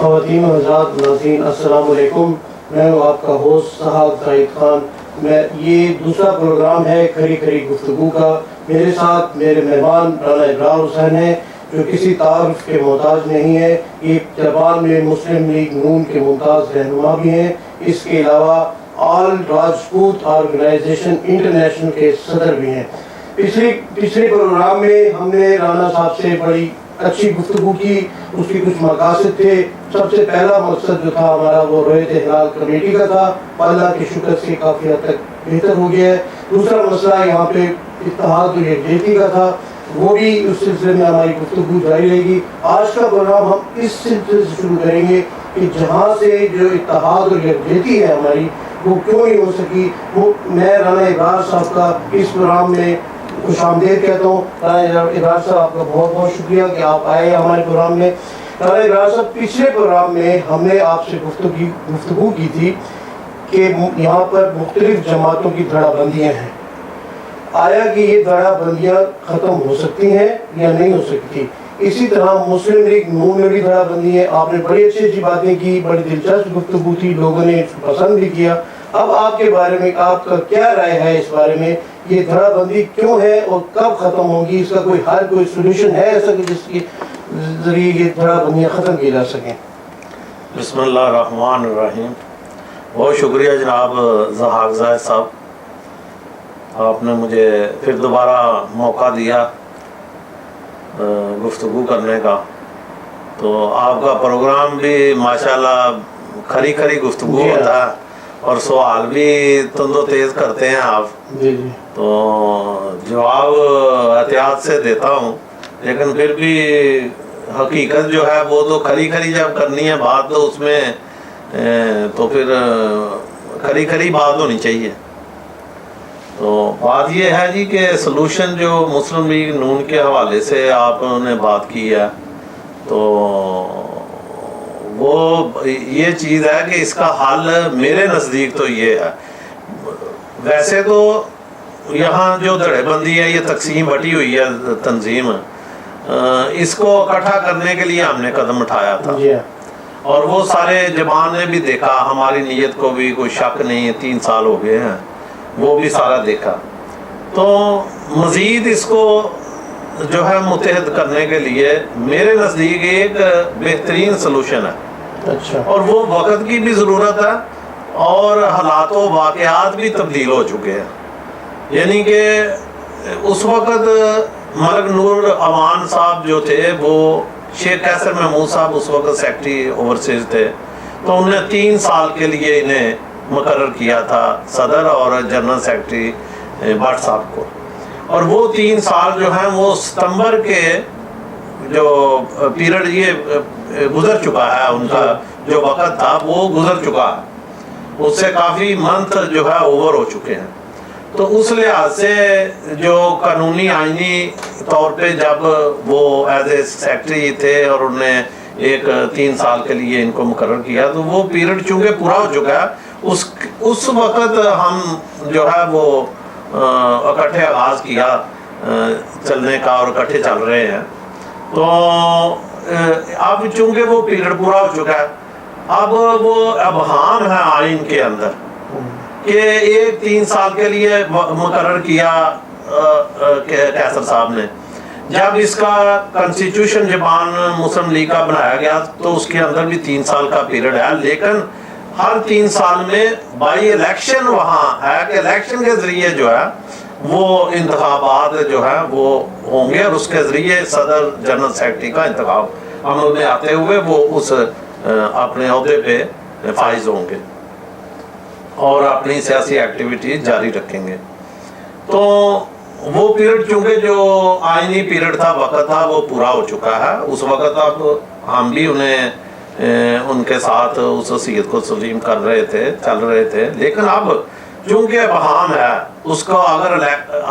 خواتین و حضرات ناظرین السلام علیکم. میں ہوں آپ کا ہوسٹ صاحب زاہد خان. یہ دوسرا پروگرام ہے کھری کھری گفتگو کا. میرے ساتھ میرے مہمان رانا ابرار حسین ہیں جو کسی تعارف کے محتاج نہیں ہے. یہ جاپان میں مسلم لیگ نون کے ممتاز رہنما بھی ہیں. اس کے علاوہ آل راجپوت آرگنائزیشن انٹرنیشنل کے صدر بھی ہیں. پچھلے پروگرام میں ہم نے رانا صاحب سے بڑی اچھی گفتگو کی. اس کی کچھ مقاصد تھے. سب سے پہلا مقصد جو تھا ہمارا وہ رویت ہلال کمیٹی کا تھا. اللہ کی شکر سے کافی حد تک بہتر ہو گیا ہے. دوسرا مسئلہ یہاں پہ اتحاد و یکجہتی کا تھا. وہ بھی اس سلسلے میں ہماری گفتگو جاری رہے گی. آج کا پروگرام ہم اس سلسلے سے شروع کریں گے کہ جہاں سے جو اتحاد اور یکجہتی ہے ہماری وہ کیوں نہیں ہو سکی. وہ میں رانا ابرار صاحب کا اس پروگرام میں خوش آمدید کہتا ہوں. رانا ابرار صاحب آپ کا بہت بہت شکریہ کہ آپ آئے ہمارے پروگرام میں. رانا ابرار صاحب پچھلے پروگرام میں ہم نے آپ سے گفتگو کی تھی کہ یہاں پر مختلف جماعتوں کی دھڑا بندیاں ہیں. آیا کہ یہ دھڑا بندیاں ختم ہو سکتی ہیں یا نہیں ہو سکتی. اسی طرح مسلم لیگ نون میں بھی دھڑا بندی ہے. آپ نے بڑی اچھی باتیں کی, بڑی دلچسپ گفتگو تھی, لوگوں نے اس کو پسند بھی کیا. اب آپ کے بارے میں آپ کا کیا رائے ہے اس بارے میں, یہ دھڑا بندی کیوں ہے اور کب ختم ہوگی؟ اس کا کوئی حل, کوئی سولوشن ہے ایسا کہ جس کے ذریعے یہ دھڑا بندیاں ختم کی جا سکیں؟ بسم اللہ الرحمن الرحیم. بہت شکریہ جناب زہاق زاہد صاحب, آپ نے مجھے پھر دوبارہ موقع دیا گفتگو کرنے کا. تو آپ کا پروگرام بھی ماشاءاللہ کھری کھری گفتگو ہوتا ہے اور سوال بھی تند و تیز کرتے ہیں آپ. جی جی. تو جواب احتیاط سے دیتا ہوں, لیکن پھر بھی حقیقت جو ہے وہ تو کھری کھری جب کرنی ہے بات تو اس میں تو پھر کھری کھری بات ہونی چاہیے. تو بات یہ ہے جی کہ سلوشن جو مسلم لیگ نون کے حوالے سے آپ نے بات کی ہے تو وہ یہ چیز ہے کہ اس کا حل میرے نزدیک تو یہ ہے. ویسے تو یہاں جو دھڑے بندی ہے, یہ تقسیم بٹی ہوئی ہے تنظیم, اس کو اکٹھا کرنے کے لیے ہم نے قدم اٹھایا تھا اور وہ سارے جوان نے بھی دیکھا. ہماری نیت کو بھی کوئی شک نہیں ہے, 3 سال ہو گئے ہیں, وہ بھی سارا دیکھا. تو مزید اس کو جو ہے متحد کرنے کے لیے میرے نزدیک ایک بہترین سلوشن ہے. اچھا. اور وہ وقت کی بھی ضرورت ہے اور حالات و واقعات بھی تبدیل ہو چکے ہیں. یعنی کہ اس وقت ملک نور امان صاحب جو تھے وہ شیخ قیصر محمود صاحب اس وقت سیکرٹری اوورسیز تھے, تو انہوں نے 3 سال کے لیے انہیں مقرر کیا تھا صدر اور جنرل سیکرٹری بٹ صاحب کو. اور وہ 3 سال جو ہیں وہ ستمبر کے جو پیریڈ یہ گزر چکا ہے, ان کا جو وقت تھا وہ گزر چکا ہے, اس سے کافی منتھ جو ہے اوور ہو چکے ہیں. تو اس لحاظ سے جو قانونی آئینی طور پہ جب وہ ایز اے سیکرٹری تھے اور انہوں نے ایک 3 سال کے لیے ان کو مقرر کیا, تو وہ پیریڈ چونکہ پورا ہو چکا ہے, اس وقت ہم جو ہے وہ اکٹھے آغاز کیا چلنے کا اور اکٹھے چل رہے ہیں. تو اب چونکہ وہ پیریڈ پورا ہو چکا ہے, اب وہ ابہام ہے آئین کے اندر کہ ایک 3 سال کے لیے مقرر کیا قیصر صاحب نے. جب اس کا کنسٹیٹیوشن جاپان مسلم لیگ کا بنایا گیا تو اس کے اندر بھی 3 سال کا پیریڈ ہے, لیکن ہر 3 سال میں بائی الیکشن وہاں ہے کہ الیکشن کے ذریعے جو ہے وہ انتخابات جو ہے وہ ہوں گے اور اس کے ذریعے صدر جنرل سیکرٹری کا انتخاب عمل میں آتے ہوئے وہ اس اپنے عہدے پہ فائز ہوں گے اور اپنی سیاسی ایکٹیویٹی جاری رکھیں گے. تو وہ پیریڈ چونکہ جو آئینی پیریڈ تھا, وقت تھا, وہ پورا ہو چکا ہے. اس وقت اب ہم بھی انہیں ان کے ساتھ اس وصیت کو تسلیم کر رہے تھے, چل رہے تھے, لیکن اب چونکہ ابہام ہے اس کو اگر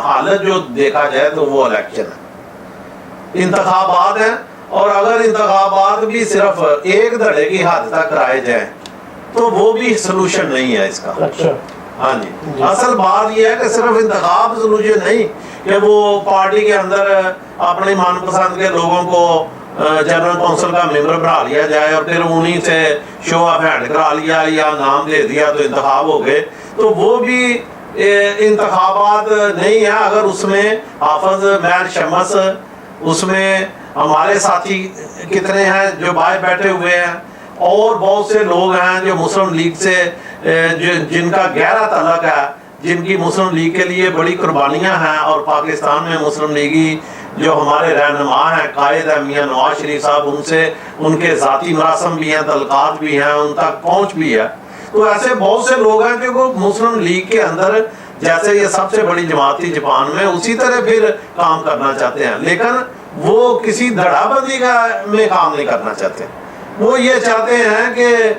حالت جو دیکھا جائے تو وہ الیکشن ہے, انتخابات ہیں. اور اگر انتخابات بھی صرف ایک دھڑے کی حد تک کرائے جائیں تو وہ بھی سلوشن نہیں ہے اس کا. اچھا. ہاں جی, اصل بات یہ ہے کہ صرف انتخاب سلوشن نہیں کہ وہ پارٹی کے اندر اپنی من پسند کے لوگوں کو جنرل کونسل کا ممبر بنا لیا جائے اور پھر انہی سے شو آف ہینڈ کرا لیا یا نام دے دیا تو انتخاب ہو گئے، تو وہ بھی انتخابات نہیں ہے۔ اگر اس میں حافظ مہر شمس، اس میں ہمارے ساتھی کتنے ہیں جو باہر بیٹھے ہوئے ہیں، اور بہت سے لوگ ہیں جو مسلم لیگ سے جن کا گہرا تعلق ہے، جن کی مسلم لیگ کے لیے بڑی قربانیاں ہیں، اور پاکستان میں مسلم لیگی جو ہمارے رہنما ہیں قائد ہیں میاں نواز شریف صاحب، ان سے ان کے ذاتی مراسم بھی ہیں، تعلقات بھی ہیں، ان تک پہنچ بھی ہے۔ تو ایسے بہت سے لوگ ہیں کہ وہ مسلم لیگ کے اندر جیسے یہ سب سے بڑی جماعت تھی جاپان میں، اسی طرح پھر کام کرنا چاہتے ہیں، لیکن وہ کسی دھڑا بندی میں کام نہیں کرنا چاہتے۔ وہ یہ چاہتے ہیں کہ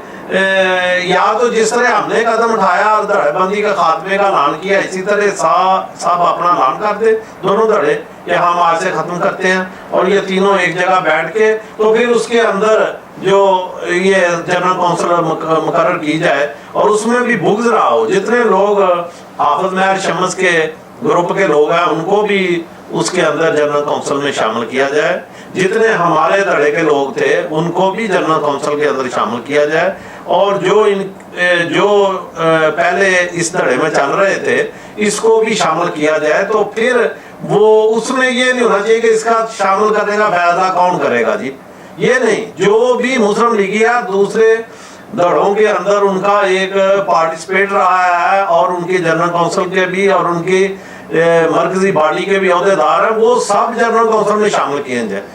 یا تو جس طرح ہم نے قدم اٹھایا اور دھڑے بندی کا خاتمے کا اعلان کیا، اسی طرح سب اپنا اعلان کر دے، دونوں دھڑے کہ ہم آج سے ختم کرتے ہیں، اور یہ تینوں ایک جگہ بیٹھ کے تو پھر اس کے اندر جو یہ جنرل کونسل مقرر کی جائے، اور اس میں بھی بغض رہا ہو، جتنے لوگ حافظ مہر شمس کے گروپ کے لوگ ہیں ان کو بھی اس کے اندر جنرل کونسل میں شامل کیا جائے، جتنے ہمارے دھڑے کے لوگ تھے ان کو بھی جنرل کونسل کے اندر شامل کیا جائے، اور جو پہلے اس دھڑے میں چل رہے تھے اس کو بھی شامل کیا جائے۔ تو پھر وہ اس میں یہ نہیں ہونا چاہیے کہ اس کا شامل کرنے کا فیصلہ کون کرے گا جی، یہ نہیں، جو بھی مسلم لیگی ہے دوسرے دھڑوں کے اندر ان کا ایک پارٹیسپیٹ رہا ہے، اور ان کی جنرل کونسل کے بھی اور ان کی مرکزی باڈی کے بھی عہدیدار ہیں، وہ سب جنرل کونسل میں شامل کیے جائیں،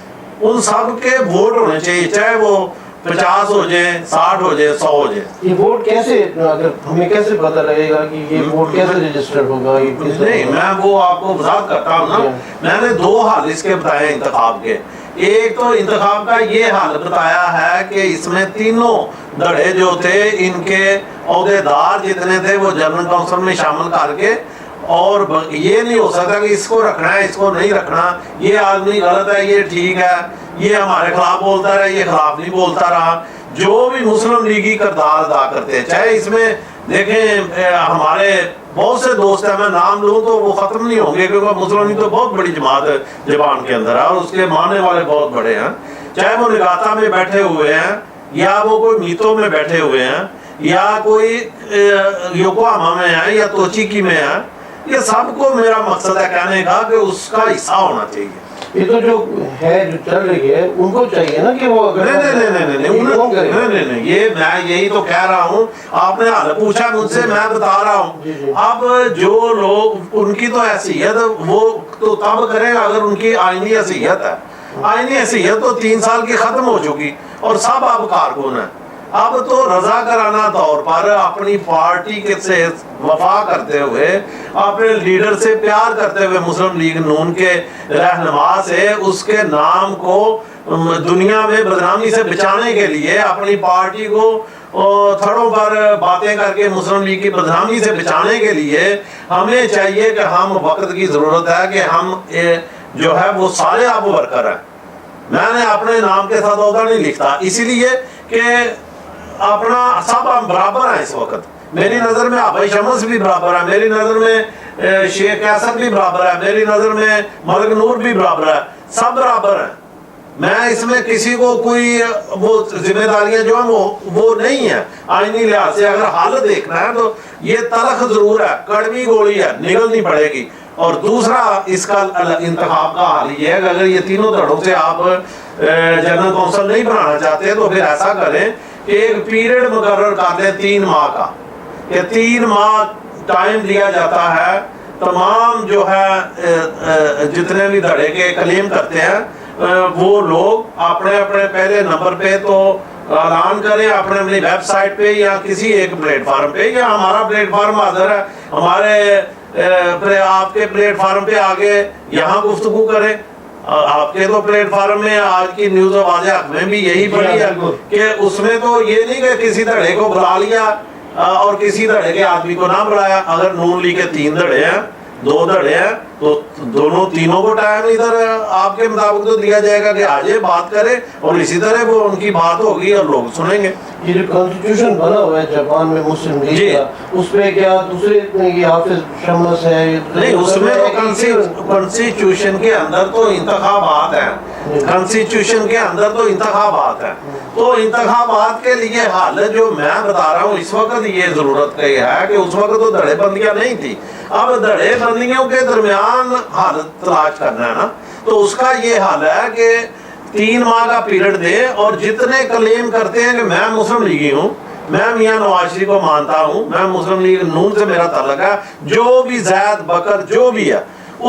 ان سب کے ووٹ ہونے چاہیے، چاہے وہ 50 ہو جائیں، 60 ہو جائیں، 100 ہو جائیں۔ یہ ووٹ کیسے، اگر ہمیں کیسے پتہ لگے گا کہ یہ ووٹ کیسے رجسٹرڈ ہوگا؟ نہیں، میں وہ آپ کو وضاحت کرتا ہوں نا، میں نے 2 حل اس کے بتائے انتخاب کے۔ ایک تو انتخاب کا یہ حل بتایا ہے کہ اس میں تینوں دھڑے جو تھے ان کے عہدیدار جتنے تھے وہ جنرل کونسل میں شامل کر کے، اور یہ نہیں ہو سکتا کہ اس کو رکھنا ہے اس کو نہیں رکھنا، یہ آدمی غلط ہے یہ ٹھیک ہے، یہ ہمارے خلاف بولتا رہا یہ خلاف نہیں بولتا رہا۔ جو بھی مسلم لیگی کردار ادا کرتے ہیں، چاہے اس میں دیکھیں ہمارے بہت سے دوست ہیں، میں نام لوں تو وہ ختم نہیں ہوں گے، کیونکہ مسلم لیگ تو بہت بڑی جماعت ہے جاپان کے اندر ہے، اور اس کے ماننے والے بہت بڑے ہیں، چاہے وہ نگاتا میں بیٹھے ہوئے ہیں، یا وہ کوئی میتو میں بیٹھے ہوئے ہیں، یا کوئی یوکوہاما میں ہے، یا توچیکی میں ہے، یہ سب کو میرا مقصد ہے کہنے کا کہ اس کا حصہ ہونا چاہیے۔ یہ تو جو ہے جو چل رہی ہے ان کو چاہیے نا کہ وہ نہیں، یہ میں یہی تو کہہ رہا ہوں، آپ نے حال پوچھا مجھ سے، میں بتا رہا ہوں۔ اب جو لوگ ان کی تو حیثیت وہ تو تب کریں اگر ان کی آئینی حیثیت ہے، آئینی حیثیت تو 3 سال کی ختم ہو چکی، اور سب اب کارکن ہیں۔ اب تو رضاکارانہ طور پر اپنی پارٹی کے سے وفا کرتے ہوئے، اپنے لیڈر سے پیار کرتے ہوئے، مسلم لیگ نون کے رہنما سے اس کے نام کو دنیا میں بدنامی سے بچانے کے لیے، اپنی پارٹی کو تھڑوں پر باتیں کر کے مسلم لیگ کی بدنامی سے بچانے کے لیے ہمیں چاہیے کہ ہم وقت کی ضرورت ہے کہ ہم جو ہے وہ سارے اب ورکر ہیں۔ میں نے اپنے نام کے ساتھ عہدہ نہیں لکھتا، اسی لیے کہ اپنا سب ہم برابر ہیں اس وقت۔ میری نظر میں ابھائی شمس بھی برابر ہے، میری نظر میں شیخ کیسر بھی برابر ہے، میری نظر میں ملک نور بھی برابر ہے، سب برابر ہیں۔ میں اس میں کسی کو کوئی وہ ذمہ داریاں جو ہیں وہ نہیں ہیں آئینی لحاظ سے۔ اگر حل دیکھنا ہے تو یہ تلخ ضرور ہے، کڑوی گولی ہے، نگلنی پڑے گی۔ اور دوسرا اس کا انتخاب کا حل یہ ہے کہ اگر یہ تینوں دھڑوں سے آپ جنرل کونسل نہیں بنانا چاہتے تو پھر ایسا کریں کہ ایک پیریڈ مقرر کر دیں 3 ماہ کا، کہ 3 ماہ ٹائم دیا جاتا ہے تمام جو ہے جتنے بھی دھڑے کے کلیم کرتے ہیں وہ لوگ اپنے اپنے پہلے نمبر پہ تو اعلان کریں، اپنے اپنی ویب سائٹ پہ یا کسی ایک پلیٹ فارم پہ، یا ہمارا پلیٹ فارم حاضر ہے، ہمارے آپ کے پلیٹ فارم پہ آگے یہاں گفتگو کریں۔ آپ کے تو پلیٹ فارم میں آج کی نیوز آواز حق میں بھی یہی پڑھی ہے کہ اس میں تو یہ نہیں کہ کسی دھڑے کو بلا لیا اور کسی دھڑے کے آدمی کو نہ بلایا۔ اگر نون لیگ کے 3 دھڑے ہیں، 2 دھڑے ہیں، تو دونوں تینوں کو ٹائم ادھر آپ کے مطابق تو دیا جائے گا کہ آجے بات کرے اور اسی طرح وہ ان کی بات ہوگی اور لوگ سنیں گے. یہ جو کانسٹیٹیوشن بنا ہوا ہے جاپان میں مسلم لیگ کا، اس میں کیا دوسرے یہ حافظ شمس ہے؟ نہیں، اس میں تو کانسٹیٹیوشن کے اندر تو انتخابات ہیں، کانسٹیٹیوشن کے اندر تو انتخابات ہیں. تو انتخابات کے لیے حل جو میں بتا رہا ہوں اس وقت یہ ضرورت کا یہ ہے کہ اس وقت تو دھڑے بندیاں نہیں تھی، اب دھڑے بندیوں کے درمیان حل تلاش کرنا ہے نا. تو اس کا یہ حل ہے کہ 3 ماہ کا پیریڈ دے، اور جتنے کلیم کرتے ہیں کہ میں مسلم لیگی ہوں، میں میاں نواز شریف کو مانتا ہوں، میں مسلم لیگ نون سے میرا تعلق ہے، جو بھی زید بکر جو بھی ہے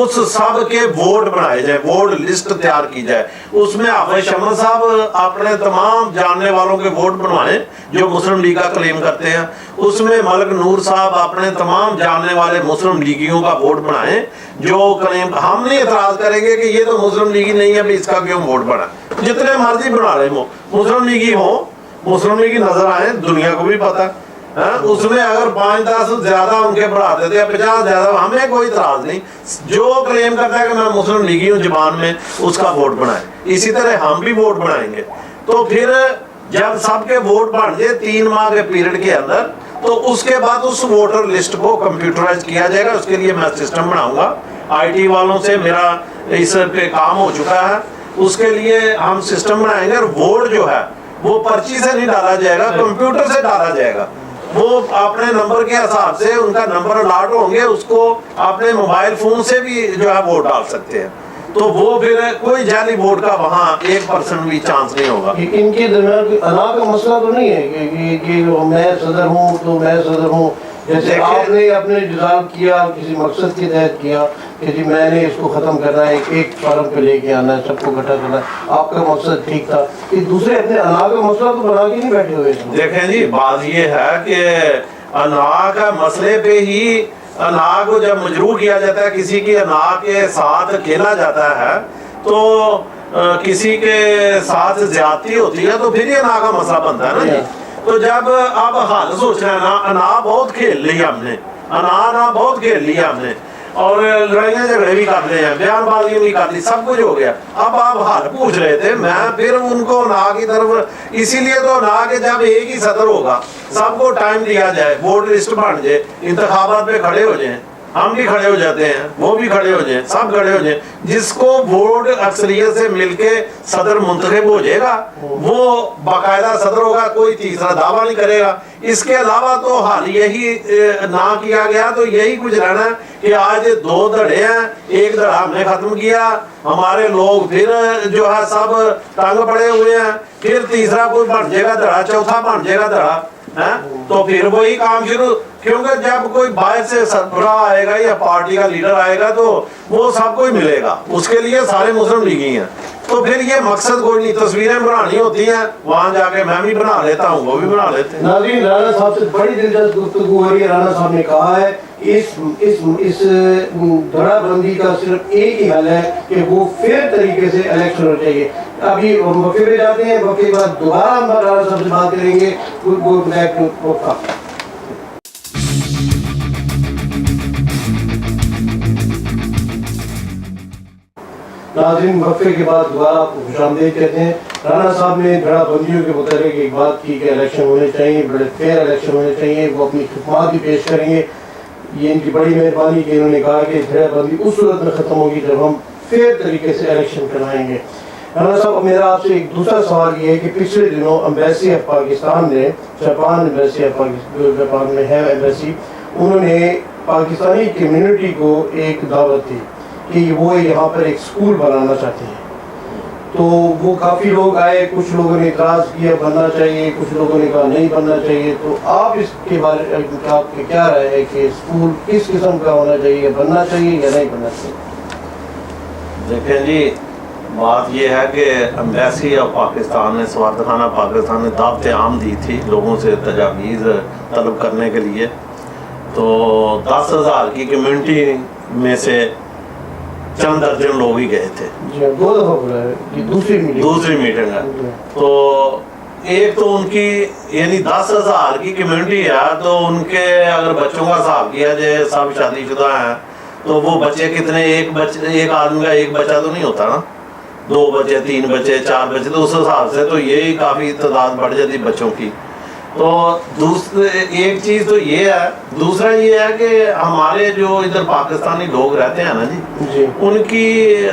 اس سب کے ووٹ بنائے جائیں، ووٹ لسٹ تیار کی جائے. اس میں حافظ شمس صاحب اپنے تمام جاننے والوں کے ووٹ بنوائیں جو مسلم لیگ کا کلیم کرتے ہیں. اس میں ملک نور صاحب اپنے تمام جاننے والے مسلم لیگیوں کا ووٹ بنائیں جو کلیم. ہم نہیں اعتراض کریں گے کہ یہ تو مسلم لیگی نہیں ہے، اب اس کا کیوں ووٹ بنا. جتنے مرضی بنا رہے ہوں، مسلم لیگی ہوں، مسلم لیگی نظر آئیں، دنیا کو بھی پتا. اس میں اگر 5-10 زیادہ ان کے بڑھا دیتے ہیں، 50 زیادہ، ہمیں کوئی اعتراض نہیں. جو کلیم کرتا ہے کہ میں مسلم لیگی ہوں زبان میں، اس کا ووٹ بنائے. اسی طرح ہم بھی ووٹ بنائیں گے. تو پھر جب سب کے ووٹ بن جائے 3 ماہ کے پیریڈ کے اندر، تو اس کے بعد اس ووٹر لسٹ کو کمپیوٹرائز کیا جائے گا. اس کے لیے میں سسٹم بناؤں گا، آئی ٹی والوں سے میرا اس پہ کام ہو چکا ہے. اس کے لیے ہم سسٹم بنائیں گے، اور ووٹ جو ہے وہ پرچی سے نہیں ڈالا جائے گا، کمپیوٹر سے ڈالا جائے گا. وہ اپنے نمبر کے حساب سے ان کا نمبر الاٹ ہوں گے، اس کو اپنے موبائل فون سے بھی جو ہے ووٹ ڈال سکتے ہیں. تو وہ پھر کوئی جعلی ووٹ کا وہاں 1% بھی چانس نہیں ہوگا. ان کے درمیان کوئی انا کا مسئلہ تو نہیں ہے کہ میں صدر ہوں تو میں صدر ہوں، جیسے آپ نے اپنے ڈیزائن کیا کسی مقصد کے تحت کیا کہ جی میں نے اس کو ختم کرنا ہے، ایک فارم پہ لے کے آنا ہے، سب کو اکٹھا کرنا ہے، آپ کا مقصد ٹھیک تھا. کہ دوسرے اپنے انا کا مسئلہ تو بنا کے نہیں بیٹھے ہوئے. دیکھیں جی، بات یہ ہے کہ انا کا مسئلے پہ ہی انا کو جب مجروح کیا جاتا ہے، کسی کی انا کے ساتھ کھیلا جاتا ہے، تو کسی کے ساتھ زیادتی ہوتی ہے، تو پھر یہ انا کا مسئلہ بنتا ہے نا جی. تو جب اب حال سوچنا ہے، انا بہت کھیل لی ہم نے، انا بہت کھیل لیا ہم نے، اور لڑائیاں جھگڑے بھی کر رہے ہیں، بیان بازی بھی کر لی، سب کچھ ہو گیا. اب آپ حال پوچھ رہے تھے، میں پھر ان کو انا کی طرف، اسی لیے تو انا کے جب ایک ہی صدر ہوگا، سب کو ٹائم دیا جائے، ووٹ لسٹ بن جائے، انتخابات پہ کھڑے ہو جائیں، ہم بھی کھڑے ہو جاتے ہیں، وہ بھی کھڑے ہو جائیں، سب کھڑے ہو جائیں. جس کو ووٹ اکثریت سے مل کے صدر منتخب ہو جائے گا وہ باقاعدہ صدر ہوگا، کوئی تیسرا دعویٰ نہیں کرے گا. اس کے علاوہ تو حال یہی نہ کیا گیا تو یہی کچھ رہنا ہے کہ آج 2 دھڑے ہیں، ایک دھڑا ہم نے ختم کیا، ہمارے لوگ پھر جو ہے سب تنگ پڑے ہوئے ہیں، پھر تیسرا کوئی بن جائے گا دھڑا، چوتھا بن جائے گا دھڑا. تو پھر وہی کام شروع، کیونکہ جب کوئی باہر سے سربراہ آئے گا یا پارٹی کا لیڈر آئے گا تو وہ سب کو ہی ملے گا، اس کے لیے سارے مسلم لیگی ہیں. تو پھر یہ مقصد کوئی نہیں، تصویریں بنانی ہوتی ہیں، وہاں جا کے میں بھی بنا لیتا ہوں، وہ بھی بنا لیتے ہیں. ناظرین، رانا صاحب سے بڑی دلچسپ گفتگو ہو رہی ہے. رانا صاحب نے کہا ہے اس دھڑا بندی کا صرف ایک ہی حل ہے کہ وہ فیئر طریقے سے الیکشن ہو چاہیے. ابھی ہم وقفے پہ جاتے ہیں، وقفے کے بعد دوبارہ ہم رانا صاحب سے بات کریں گے. ناظرین، وقفے کے بعد دوبارہ آپ کو خوش آمدید کہتے ہیں. رانا صاحب نے دھڑا بندیوں کے متعلق ایک بات کی کہ الیکشن ہونے چاہیے، بڑے فیئر الیکشن ہونے چاہیے، وہ اپنی خدمات بھی پیش کریں گے. یہ ان کی بڑی مہربانی کہ انہوں نے کہا کہ دھڑا بندی اس صورت میں ختم ہوگی جب ہم فیئر طریقے سے الیکشن کروائیں گے. رانا صاحب، میرا آپ سے ایک دوسرا سوال یہ ہے کہ پچھلے دنوں ایمبیسی آف پاکستان نے، Japan embassy of Pakistan, Japan میں ہے ایمبیسی، انہوں نے پاکستانی کمیونٹی کو ایک دعوت دی کہ وہ یہاں پر ایک سکول بنانا چاہتے ہیں. تو وہ کافی لوگ آئے، کچھ لوگوں نے اعتراض کیا بننا چاہیے، کچھ لوگوں نے کہا نہیں بننا چاہیے. تو آپ اس کے بارے میں آپ کی کیا رائے ہے کہ سکول کس قسم کا ہونا چاہیے، بننا چاہیے یا نہیں بننا چاہیے؟ دیکھیں جی، بات یہ ہے کہ ایمبیسی آف پاکستان نے، سفارتخانہ پاکستان نے دعوت عام دی تھی لوگوں سے تجاویز طلب کرنے کے لیے. تو 10,000 کی کمیونٹی میں سے چند درجن لوگ ہی گئے تھے. 2 دفعہ بولا ہے، دوسری میٹنگ ہے. تو ایک تو ان کی یعنی 10,000 کی کمیونٹی ہے، تو ان کے اگر بچوں کا حساب کیا جائے سب شادی شدہ ہیں تو وہ بچے کتنے، ایک آدمی کا ایک بچہ تو نہیں ہوتا نا، 2 بچے 3 بچے 4 بچے، تو اس حساب سے تو یہی کافی تعداد بڑھ جاتی بچوں کی۔ تو ایک چیز تو یہ ہے، دوسرا یہ ہے کہ ہمارے جو ادھر پاکستانی لوگ رہتے ہیں نا جی، ان کی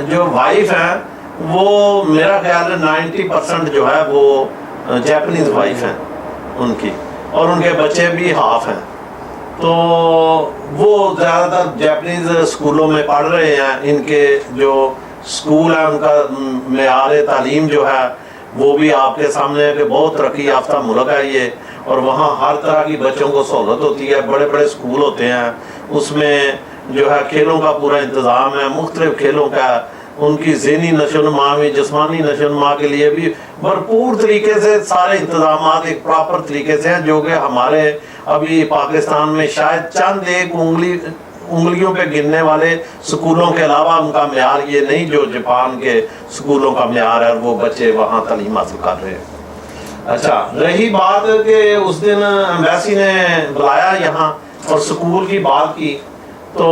جو وائف ہیں وہ میرا خیال ہے 90% جو ہے وہ جاپنیز وائف ہیں ان کی، اور ان کے بچے بھی ہاف ہیں، تو وہ زیادہ تر جاپنیز اسکولوں میں پڑھ رہے ہیں۔ ان کے جو اسکول ہے ان کا معیار تعلیم جو ہے وہ بھی آپ کے سامنے ہے کہ بہت ترقی یافتہ ملک ہے یہ، اور وہاں ہر طرح کی بچوں کو سہولت ہوتی ہے، بڑے بڑے اسکول ہوتے ہیں، اس میں جو ہے کھیلوں کا پورا انتظام ہے، مختلف کھیلوں کا، ان کی ذہنی نشو و نما میں، جسمانی نشو و نما کے لیے بھی بھرپور طریقے سے سارے انتظامات ایک پراپر طریقے سے ہیں، جو کہ ہمارے ابھی پاکستان میں شاید چند ایک انگلیوں پہ گننے والے سکولوں کے علاوہ ان کا معیار یہ نہیں جو جاپان کے سکولوں کا معیار ہے، اور وہ بچے وہاں تعلیم حاصل کر رہے ہیں۔ اچھا، رہی بات کہ اس دن ایمبیسی نے بلایا یہاں اور سکول کی بات کی، تو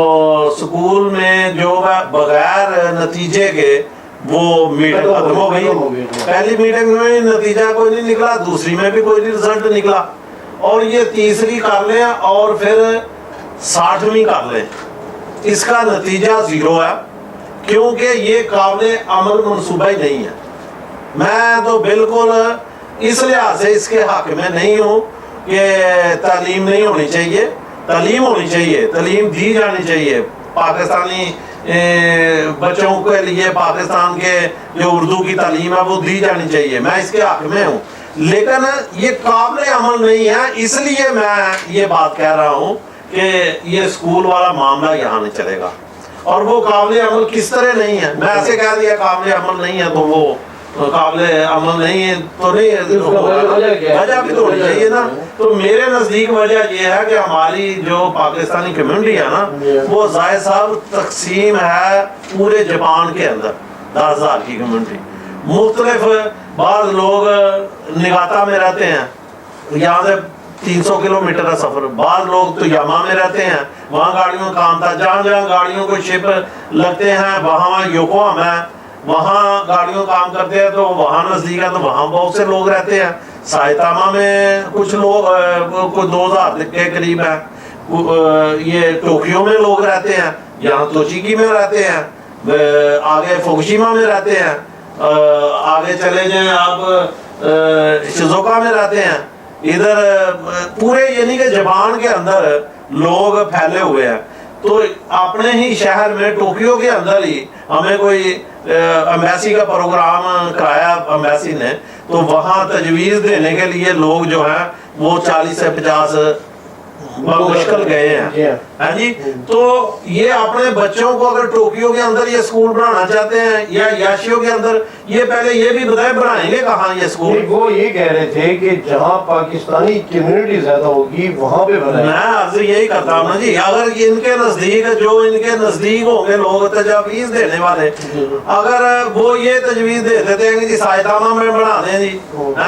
سکول میں جو بغیر نتیجے کے وہ میٹنگ ختم ہو گئی۔ پہلی میٹنگ میں نتیجہ کوئی نہیں نکلا، دوسری میں بھی کوئی نہیں رزلٹ نکلا، اور یہ تیسری کر لیں اور پھر 60ویں کر لیں، اس کا نتیجہ 0 ہے، کیونکہ یہ قابل عمل منصوبہ ہی نہیں ہے۔ میں تو بالکل اس لحاظ سے اس کے حق میں نہیں ہوں کہ تعلیم نہیں ہونی چاہیے، تعلیم ہونی چاہیے، تعلیم دی جانی چاہیے پاکستانی بچوں کے لیے، پاکستان کے جو اردو کی تعلیم ہے وہ دی جانی چاہیے، میں اس کے حق میں ہوں، لیکن یہ قابل عمل نہیں ہے، اس لیے میں یہ بات کہہ رہا ہوں کہ یہ اسکول والا معاملہ یہاں نہیں چلے گا۔ اور وہ قابل عمل کس طرح نہیں ہے، میں ایسے کہہ دیا قابل عمل نہیں ہے تو وہ قابل عمل نہیں ہے تو نہیں، وجہ بھی تو ہونی چاہیے نا۔ تو میرے نزدیک وجہ یہ ہے کہ ہماری جو پاکستانی کمیونٹی ہے نا وہ زاہد صاحب تقسیم ہے پورے جاپان کے اندر، 10,000 کی کمیونٹی، مختلف، بعض لوگ نگاتا میں رہتے ہیں، یہاں سے 300 کلومیٹر ہے سفر، بعض لوگ تو یاما میں رہتے ہیں، وہاں گاڑیوں کا کام تھا، جہاں جہاں گاڑیوں کو شپ لگتے ہیں وہاں یوکوہاما ہے، وہاں گاڑیوں کام کرتے ہیں، تو وہاں نزدیک ہے تو وہاں بہت سے لوگ رہتے ہیں۔ سائتاما میں کچھ لوگ، کوئی 2,000 کے قریب ہیں، یہ ٹوکیو میں لوگ رہتے ہیں، یہاں توچیکی میں رہتے ہیں، آگے فوکوشیما میں رہتے ہیں، آگے چلے جائیں آپ شیزوکا میں رہتے ہیں، ادھر پورے یعنی کہ جاپان کے اندر لوگ پھیلے ہوئے ہیں۔ تو اپنے ہی شہر میں ٹوکیو کے اندر ہی ہمیں کوئی ایمبیسی کا پروگرام کرایا ایمبیسی نے، تو وہاں تجویز دینے کے لیے لوگ جو ہیں وہ 40 سے 50 مشکل گئے ہیں، ہاں جی۔ تو یہ اپنے بچوں کو اگر ٹوکیو کے اندر یہ اسکول بنانا چاہتے ہیں یا یاشیو کے اندر، یہ پہلے یہ بھی بتائیں بنائیں گے کہاں یہ اسکول؟ وہ یہ کہہ رہے تھے کہ جہاں پاکستانی کمیونٹی زیادہ ہوگی وہاں پہ بنائیں۔ میں عرض یہی کرتا ہوں نا جی، اگر ان کے نزدیک جو ان کے نزدیک ہوں گے لوگ تجاویز دینے والے، اگر وہ یہ تجویز دیتے تھے کہ جی سائتاما میں بنا دیں جی،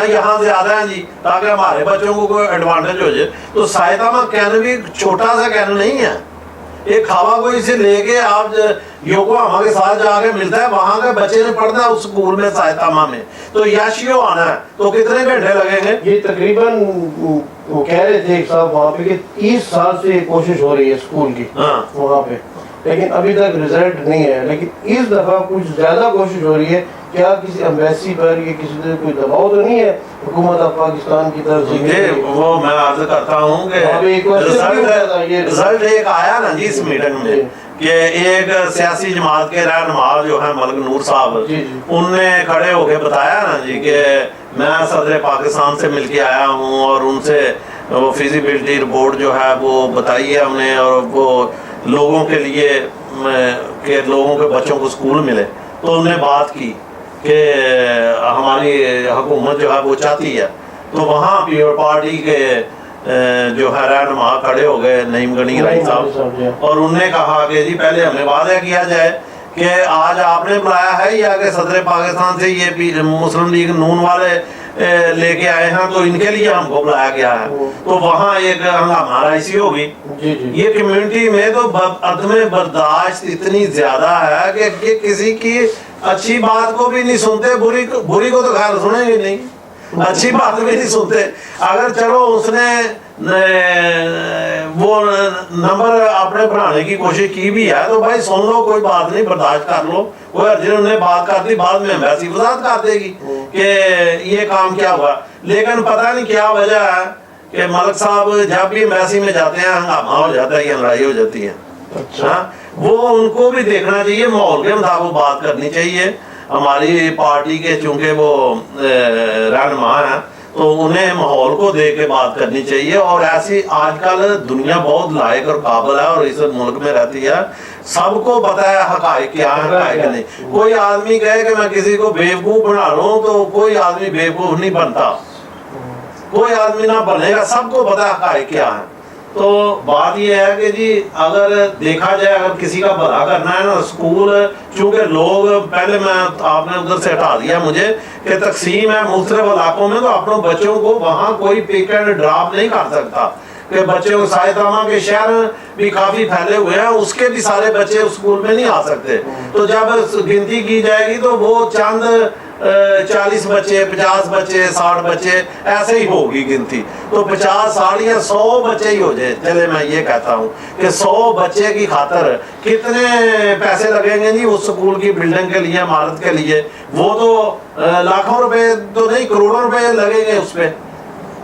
یہاں زیادہ ہیں جی تاکہ ہمارے بچوں کو کوئی ایڈوانٹیج ہو جائے، تو سائتاما کہنے بھی چھوٹا سا کہنا نہیں ہے، ایک کھاوا کوئی سے لے کے آپ یوکوہاما کے ساتھ جا کے ملتا ہے، وہاں کے بچے نے پڑھنا ہے اس اسکول میں سائتاما میں، تو یاشیو آنا ہے تو کتنے گھنٹے لگیں گے؟ یہ تقریباً وہ کہہ رہے تھے ایک صاحب وہاں پہ کہ 30 سال سے کوشش ہو رہی ہے اسکول کی وہاں پہ، لیکن ابھی تک رزلٹ نہیں ہے، لیکن اس دفعہ کچھ زیادہ کوشش ہو رہی ہے۔ کیا کسی ایمبیسی پر یا کسی طرح کوئی دباؤ تو نہیں ہے حکومت آف پاکستان کی طرف سے؟ وہ میں عرض کرتا ہوں کہ رزلٹ ایک آیا نا جی اس میٹنگ میں کہ ایک سیاسی جماعت کے رہنما جو ہیں ملک نور صاحب، ان نے کھڑے ہو کے بتایا نا جی کہ میں صدر پاکستان سے مل کے آیا ہوں اور ان سے وہ فیزیبلٹی رپورٹ جو ہے وہ بتائی ہے ہم نے، اور وہ لوگوں کے لیے کہ لوگوں کے بچوں کو اسکول ملے، تو انہوں نے بات کی کہ ہماری حکومت جو ہے وہ چاہتی ہے، تو وہاں پیپل پارٹی کے جو ہے رہنما کھڑے ہو گئے، نعیم غنی رائی صاحب، اور انہوں نے کہا کہ جی پہلے ہمیں واضح کیا جائے کہ آج آپ نے بلایا ہے یا کہ صدر پاکستان سے یہ مسلم لیگ نون والے لے کے آئے ہیں تو ان کے لیے ہم کو بلایا گیا ہے، تو وہاں ایک ہنگامہ ایسی ہوگی۔ یہ کمیونٹی میں تو عدم برداشت اتنی زیادہ ہے کہ یہ کسی کی اچھی بات کو بھی نہیں سنتے، بری کو تو خیر سنیں گے نہیں، اچھی بات بھی نہیں سنتے۔ اگر چلو اس نے وہ نمبر اپنے بڑھانے کی کوشش کی بھی ہے تو بھائی سن لو، کوئی بات نہیں، برداشت کر لو، کوئی ارجن نے بات کر دی، بعد میں ایمبیسی وضاحت کر دے گی کہ یہ کام کیا ہوا۔ لیکن پتہ نہیں کیا وجہ ہے کہ ملک صاحب جب بھی ایمبیسی میں جاتے ہیں ہنگامہ ہو جاتا ہے یا لڑائی ہو جاتی ہے۔ اچھا، وہ ان کو بھی دیکھنا چاہیے، ماحول کے مطابق بات کرنی چاہیے۔ ہماری پارٹی کے چونکہ وہ رہنما ہیں تو انہیں ماحول کو دیکھ کے بات کرنی چاہیے۔ اور ایسی آج کل دنیا بہت لائق اور قابل ہے اور اس ملک میں رہتی ہے، سب کو پتہ ہے حقائق کیا ہے حقائق نہیں۔ کوئی آدمی کہے کہ میں کسی کو بیوقوف بنا لوں تو کوئی آدمی بیوقوف نہیں بنتا، کوئی آدمی نہ بنے گا، سب کو پتہ ہے حقائق کیا ہے۔ تو بات یہ ہے کہ جی اگر دیکھا جائے، اگر کسی کا بھلا کرنا ہے نا، اسکول چونکہ لوگ پہلے میں آپ نے ادھر سے ہٹا دیا مجھے کہ تقسیم ہے مختلف علاقوں میں، تو اپنے بچوں کو وہاں کوئی پک اینڈ ڈراپ نہیں کر سکتا کہ بچوں کو سائتامہ کے شہر بھی کافی پھیلے ہوئے ہیں، اس کے بھی سارے بچے اسکول میں نہیں آ سکتے۔ تو جب گنتی کی جائے گی تو وہ چند 40 بچے، 50 بچے، 60 بچے ایسے ہی ہوگی گنتی، تو 50 60 یا 100 بچے ہی ہو جائے۔ چلے میں یہ کہتا ہوں کہ 100 بچے کی خاطر کتنے پیسے لگیں گے جی اس سکول کی بلڈنگ کے لیے، عمارت کے لیے؟ وہ تو لاکھوں روپے تو نہیں، کروڑوں روپے لگیں گے اس پہ۔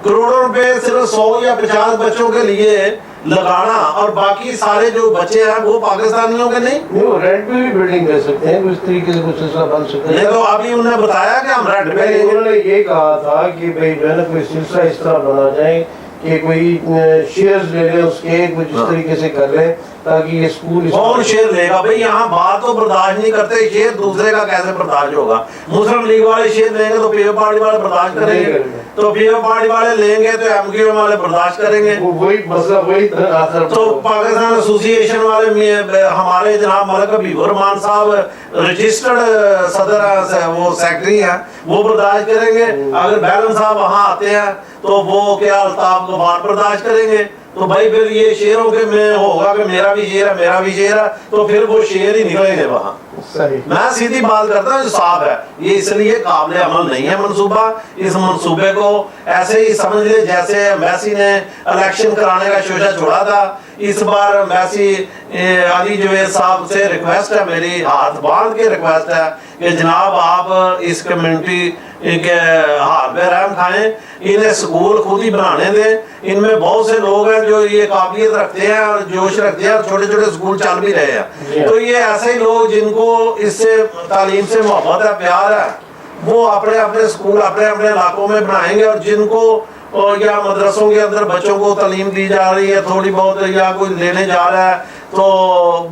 کروڑوں روپے صرف 100 یا 50 بچوں کے لیے لگانا، اور باقی سارے جو بچے ہیں وہ پاکستانیوں کے نہیں، وہ رینٹ پہ بھی بلڈنگ دے سکتے ہیں، اس طریقے سے کچھ سلسلہ بن سکتا ہے۔ نہیں تو ابھی انہوں نے بتایا کہ ہم رینٹ پہ، انہوں نے یہ کہا تھا کہ بھائی جو ہے نا کوئی سلسلہ اس طرح بنا جائے کہ کوئی شیئرز لے لیں اس کے، کچھ اس طریقے سے کر لیں تاکہ یہ اسکول کون شیئر لے گا بھائی؟ یہاں بات تو برداشت نہیں کرتے، شیئر دوسرے کا کیسے برداشت ہوگا؟ مسلم لیگ والے شیئر لیں گے تو پی او پارٹی والے برداشت کریں گے، تو پی او پارٹی والے لیں گے تو ایم کیو ایم والے برداشت کریں گے، وہی مسئلہ وہی تو پاکستان ایسوسی ایشن والے ہمارے جناب ملک حبیب الرحمان صاحب رجسٹرڈ صدر وہ سیکرٹری ہیں، وہ برداشت کریں گے۔ اگر بیلن صاحب وہاں آتے ہیں تو وہ کیا الطاف غبار برداشت کریں گے؟ تو بھائی پھر یہ شیروں کے میں ہوگا کہ میرا بھی شیر ہے، میرا بھی شیر ہے، تو پھر وہ شیر ہی نکلیں گے وہاں۔ میں سیدھی بات کرتا ہوں، جو صاحب ہے یہ اس لیے قابل عمل نہیں ہے منصوبہ۔ اس منصوبے کو ایسے ہی سمجھ لے جیسے ایمبیسی نے الیکشن کرانے کا شوشہ چھوڑا تھا۔ اس بار ایمبیسی علی جوید صاحب سے ریکویسٹ ہے، میری ہاتھ باندھ کے ریکویسٹ ہے کہ جناب آپ اس کمیونٹی کے ہاتھ پہ رحم کھائیں، انہیں سکول خود ہی بنانے دیں۔ ان میں بہت سے لوگ ہیں جو یہ قابلیت رکھتے ہیں اور جوش رکھتے ہیں، اور چھوٹے چھوٹے سکول چل بھی رہے ہیں۔ تو یہ ایسے ہی لوگ جن کو اس سے تعلیم سے محبت ہے، پیار ہے، وہ اپنے اپنے سکول اپنے اپنے علاقوں میں بنائیں گے، اور جن کو یا مدرسوں کے اندر بچوں کو تعلیم دی جا رہی ہے تھوڑی بہت، یا کوئی لینے جا رہا ہے تو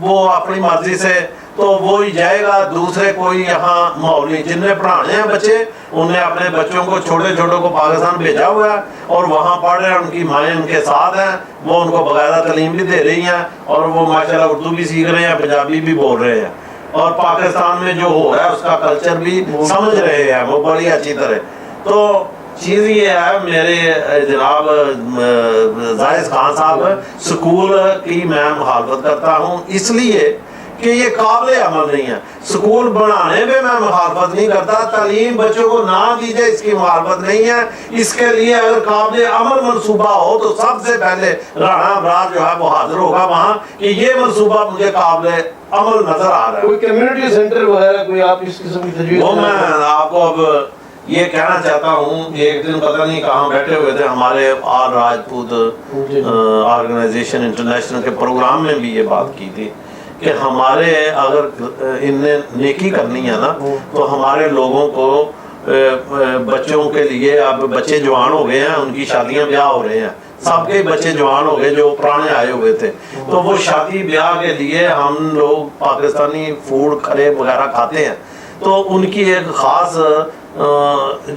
وہ اپنی مرضی سے تو وہی جائے گا، دوسرے کوئی یہاں ماحول نہیں۔ جن نے پڑھانے ہیں بچے انہیں اپنے بچوں کو چھوٹے چھوٹوں کو پاکستان بھیجا ہوا ہے اور وہاں پڑھ رہے ہیں، ان کی مائیں ان کے ساتھ ہیں، وہ ان کو باقاعدہ تعلیم بھی دے رہی ہیں، اور وہ ماشاءاللہ اردو بھی سیکھ رہے ہیں، پنجابی بھی بول رہے ہیں، اور پاکستان میں جو ہو رہا ہے اس کا کلچر بھی سمجھ رہے ہیں وہ بڑی اچھی طرح۔ تو چیز یہ ہے میرے جناب زاہد خان صاحب، سکول کی میں مخالفت کرتا ہوں اس لیے کہ یہ قابل عمل نہیں ہے۔ سکول بنانے پہ میں مخالفت نہیں کرتا، تعلیم بچوں کو نہ دی جائے اس کی مخالفت نہیں ہے۔ اس کے لیے اگر قابل عمل منصوبہ ہو تو سب سے پہلے رانا ابراز جو ہے وہ حاضر ہوگا وہاں کہ یہ منصوبہ مجھے قابل عمل نظر آ رہا ہے۔ کوئی کمیونٹی سینٹر وغیرہ کوئی آپ اس قسم کی تجویز؟ وہ میں آپ کو اب یہ کہنا چاہتا ہوں، ایک دن پتہ نہیں کہاں بیٹھے ہوئے تھے ہمارے آل راجپوت آرگنائزیشن انٹرنیشنل کے پروگرام میں بھی یہ بات کی تھی کہ ہمارے اگر ان نے نیکی کرنی ہے نا تو ہمارے لوگوں کو بچوں کے لیے، اب بچے جوان ہو گئے ہیں، ان کی شادیاں بیاہ ہو رہے ہیں، سب کے بچے جوان ہو گئے جو پرانے آئے ہوئے تھے، تو وہ شادی بیاہ کے لیے ہم لوگ پاکستانی فوڈ کھرے وغیرہ کھاتے ہیں، تو ان کی ایک خاص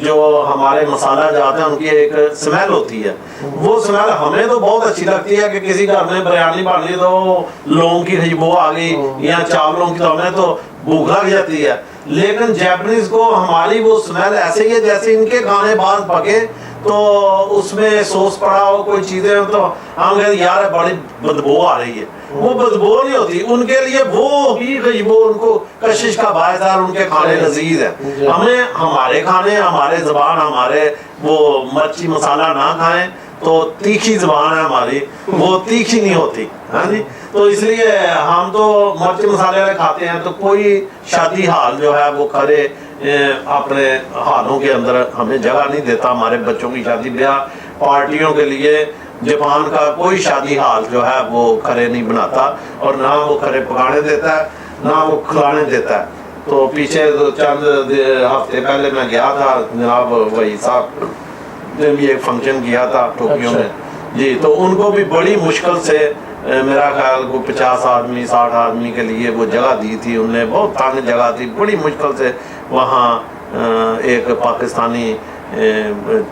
جو ہمارے مسالہ جات ہیں ان کی ایک سمیل ہوتی ہے۔ وہ سمیل ہمیں تو بہت اچھی لگتی ہے کہ کسی گھر میں بریانی بن لی تو لونگ کی خوشبو آ گئی یا چاولوں کی، تو ہمیں تو بھوک لگ جاتی ہے. لیکن جیپنیز کو ہماری وہ اسمیل ایسے ہی ہے جیسے ان کے کھانے بعد پکے تو اس میں سوس پڑا ہو کوئی چیزیں ہو تو ہم کہتے ہیں یار بڑی بدبو آ رہی ہے. وہ بدبو نہیں ہوتی ان کے لیے, وہ ہی وہ ان کو کشش کا باعث ہے, ان کے کھانے لذیذ ہے. ہمیں ہمارے کھانے, ہمارے زبان, ہمارے وہ مرچی مسالہ نہ کھائیں تو تیکھی زبان ہے ہماری, وہ تیکھی نہیں ہوتی. ہاں جی, تو اس لیے ہم تو مرچ مسالے والے کھاتے ہیں. تو کوئی شادی حال جو ہے وہ کھڑے اپنے حالوں کے اندر ہمیں جگہ نہیں دیتا. ہمارے بچوں کی شادی بیاہ پارٹیوں کے لیے جاپان کا کوئی شادی حال جو ہے وہ کھڑے نہیں بناتا, اور نہ وہ کھڑے پکانے دیتا ہے نہ وہ کھلانے دیتا ہے. تو پیچھے چند ہفتے پہلے میں گیا تھا, جناب وہی صاحب نے بھی ایک فنکشن کیا تھا ٹوکیو میں جی, تو ان کو بھی بڑی مشکل سے میرا خیال کو 50 آدمی 60 آدمی کے لیے وہ جگہ دی تھی. انہوں نے بہت تنگ جگہ تھی, بڑی مشکل سے وہاں ایک پاکستانی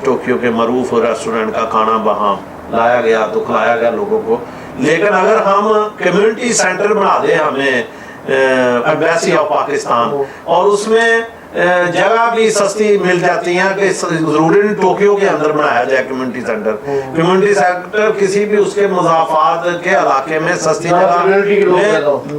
ٹوکیو کے معروف ریسٹورنٹ کا کھانا وہاں لایا گیا تو کھلایا گیا لوگوں کو. لیکن اگر ہم کمیونٹی سینٹر بنا دیں ہمیں ایمبیسی آف پاکستان, اور اس میں جگہ بھی سستی مل جاتی ہیں کہ ضروری نہیں ٹوکیو کے اندر بنایا جائے کمیونٹی سینٹر. کمیونٹی سینٹر کسی بھی اس کے مضافات کے علاقے میں سستی جگہ میں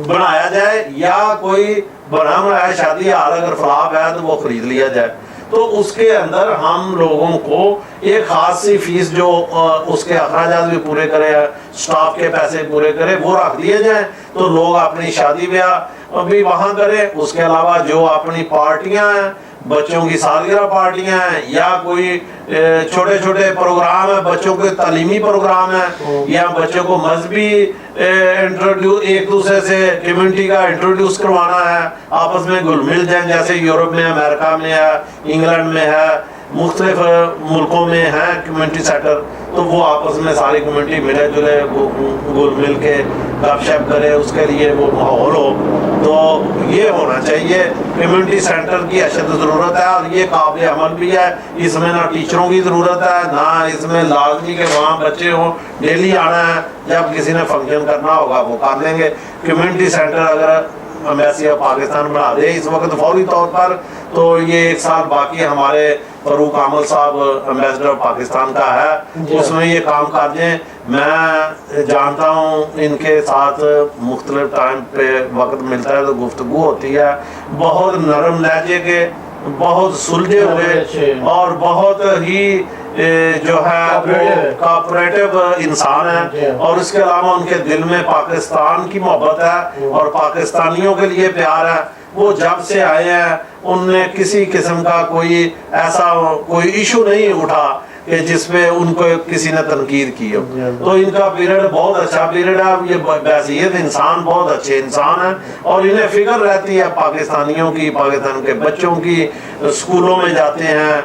بنایا جائے, یا کوئی بنا بنایا شادی حال اگر فلاپ ہے تو وہ خرید لیا جائے. تو اس کے اندر ہم لوگوں کو ایک خاص سی فیس جو اس کے اخراجات بھی پورے کرے, سٹاف کے پیسے پورے کرے, وہ رکھ دیے جائیں تو لوگ اپنی شادی بیاہ بھی وہاں کریں. اس کے علاوہ جو اپنی پارٹیاں ہیں, بچوں کی سالگرہ پارٹیاں ہیں, یا کوئی چھوٹے چھوٹے پروگرام ہیں, بچوں کے تعلیمی پروگرام ہیں, یا بچوں کو مذہبی انٹروڈیوس ایک دوسرے سے کمیونٹی کا انٹروڈیوس کروانا ہے, آپس میں گل مل جائیں, جیسے یورپ میں, امریکہ میں ہے, انگلینڈ میں ہے, مختلف ملکوں میں ہیں کمیونٹی سینٹر. تو وہ آپس میں ساری کمیونٹی ملے جلے گل مل کے گپ شپ کرے, اس کے لیے وہ ماحول ہو. تو یہ ہونا چاہیے. کمیونٹی سینٹر کی اشد ضرورت ہے, اور یہ قابل عمل بھی ہے. اس میں نہ ٹیچروں کی ضرورت ہے, نہ اس میں لازمی کہ وہاں بچے ہوں, ڈیلی آنا ہے, جب کسی نے فنکشن کرنا ہوگا وہ کر لیں گے. کمیونٹی سینٹر اگر ایمبیسی آف پاکستان بنا دے اس وقت فوری طور پر, تو یہ 1 سال باقی ہمارے فاروق عامل صاحب ایمبیسڈر آف پاکستان کا ہے, اس میں یہ کام کر دیں. میں جانتا ہوں ان کے ساتھ مختلف ٹائم پہ وقت ملتا ہے تو گفتگو ہوتی ہے. بہت نرم لہجے کے, بہت سلجھے ہوئے, اور بہت ہی جو ہے کوآپریٹو انسان ہے. اور اس کے علاوہ ان کے دل میں پاکستان کی محبت ہے اور پاکستانیوں کے لیے پیار ہے. وہ جب سے آئے ہیں ان نے کسی قسم کا کوئی ایسا کوئی ایشو نہیں اٹھا کہ جس پہ ان کو کسی نے تنقید کی ہو. تو ان کا پیریڈ بہت اچھا پیریڈ ہے. یہ بحیثیت انسان بہت اچھے انسان ہیں, اور انہیں فکر رہتی ہے پاکستانیوں کی, پاکستان کے بچوں کی. اسکولوں میں جاتے ہیں,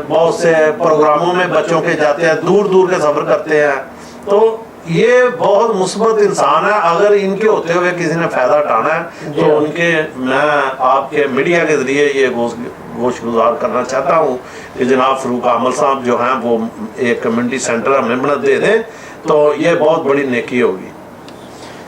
بہت سے پروگراموں میں بچوں کے جاتے ہیں, دور دور کے سفر کرتے ہیں. تو یہ بہت مثبت انسان ہے. اگر ان کے ہوتے ہوئے کسی نے فائدہ اٹھانا ہے تو ان کے, میں آپ کے میڈیا کے ذریعے یہ گوش گزار کرنا چاہتا ہوں کہ جناب فاروق عامل صاحب جو ہیں وہ ایک کمیونٹی سینٹر ہمیں بنا دے دیں, تو یہ بہت بڑی نیکی ہوگی.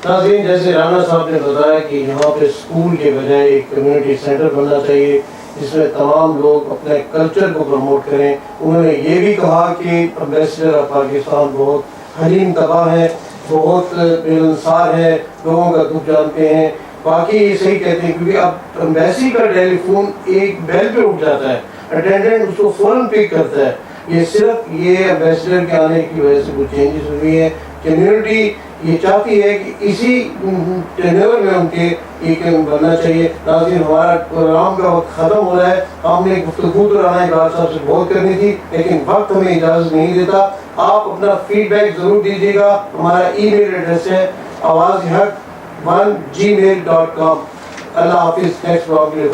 ناظرین, جیسے رانا صاحب نے بتایا کہ یہاں پہ اسکول کے بجائے ایک کمیونٹی سینٹر بننا چاہیے جس میں تمام لوگ اپنے کلچر کو پروموٹ کریں. انہوں نے یہ بھی کہا کہ ایمبیسڈر آف پاکستان بہت حلیم طبع ہے, بہت ملنسار ہے, لوگوں کا دکھ جانتے ہیں. باقی یہ صحیح کہتے ہیں کیونکہ اب ایمبیسی کا ٹیلی فون ایک بیل پہ اٹھ جاتا ہے, اٹینڈنٹ اس کو فوراً پک کرتا ہے. یہ صرف یہ ایمبیسڈر کے آنے کی وجہ سے کچھ چینجز ہوئی ہیں. کمیونٹی یہ چاہتی ہے کہ اسی ٹینور میں ان کے ایک بننا چاہیے. ناظرین, ہمارا پروگرام کا وقت ختم ہو رہا ہے. ہم نے گفتگو تو رانا اقبال صاحب سے بہت کرنی تھی, لیکن وقت ہمیں اجازت نہیں دیتا. آپ اپنا فیڈ بیک ضرور دیجیے گا. ہمارا ای میل ایڈریس ہے awazhaq1@gmail.com. اللہ حافظ. نیکسٹ پروگرام کے لیے